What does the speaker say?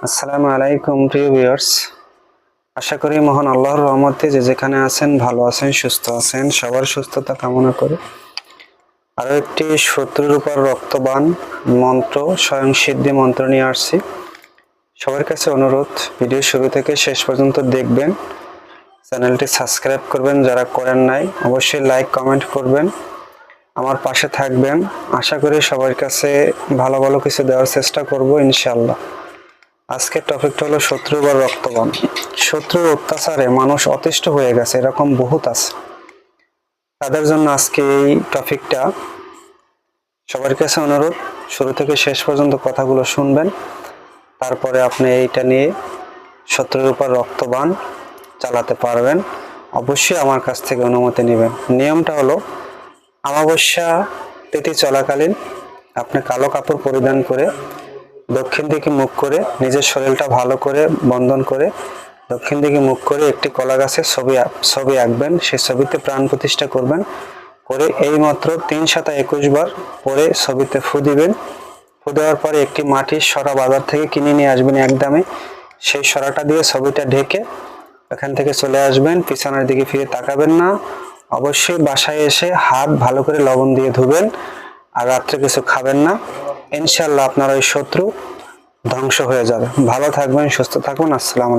আসসালামু আলাইকুম প্রিয় ভিউয়ার্স, আশা করি মহান আল্লাহর রহমতে যে যেখানে আছেন ভালো আছেন, সুস্থ আছেন। সবার সুস্থতা কামনা করে আরো একটি শত্রুর উপর রক্তবান মন্ত্র, স্বয়ং সিদ্ধি মন্ত্র নিয়ে আসছি। সবার কাছে অনুরোধ, ভিডিও শুরু থেকে শেষ পর্যন্ত দেখবেন, চ্যানেলটি সাবস্ক্রাইব করবেন যারা করেন নাই, অবশ্যই লাইক কমেন্ট করবেন, আমার পাশে থাকবেন। আশা করি সবার কাছে ভালো ভালো কিছু দেওয়ার চেষ্টা করব ইনশাআল্লাহ। আজকের টপিকটা হলো শত্রু বা রক্তবান। শত্রুর অত্যাচারে মানুষ অতিষ্ঠ হয়ে গেছে, এরকম বহুত আছে। তাদের জন্য আজকে এই টপিকটা। সবার কাছে অনুরোধ, শুরু থেকে শেষ পর্যন্ত কথাগুলো শুনবেন, তারপরে আপনি এইটা নিয়ে শত্রুর উপর রক্তবান চালাতে পারবেন। অবশ্যই আমার কাছ থেকে অনুমতি নেবেন। নিয়মটা হলো, অমাবস্যা তিথি চলাকালীন আপনি কালো কাপড় পরিধান করে দক্ষিণ দিকে মুখ করে নিজের শরীরটা ভালো করে বন্ধন করে দক্ষিণ দিকে মুখ করে একটি কলা গাছের ছবি আঁকবেন। সেই ছবিতে প্রাণ প্রতিষ্ঠা করবেন, করে এই মাত্র 3/21 বার পরে ছবিতে ফু দিবেন। ফু দেওয়ার পরে একটি মাটির সরা বাজার থেকে কিনে নিয়ে আসবেন একদমে। সেই সরাটা দিয়ে ছবিটা ঢেকে এখান থেকে চলে আসবেন, পিছনের দিকে ফিরে তাকাবেন না। অবশ্যই বাসায় এসে হাত ভালো করে লবণ দিয়ে ধুবেন, আর রাত্রে কিছু খাবেন না। ইনশাআল্লাহ আপনার ওই শত্রু ধ্বংস হয়ে যাবে। ভালো থাকবেন, সুস্থ থাকুন। আসসালামু আলাইকুম।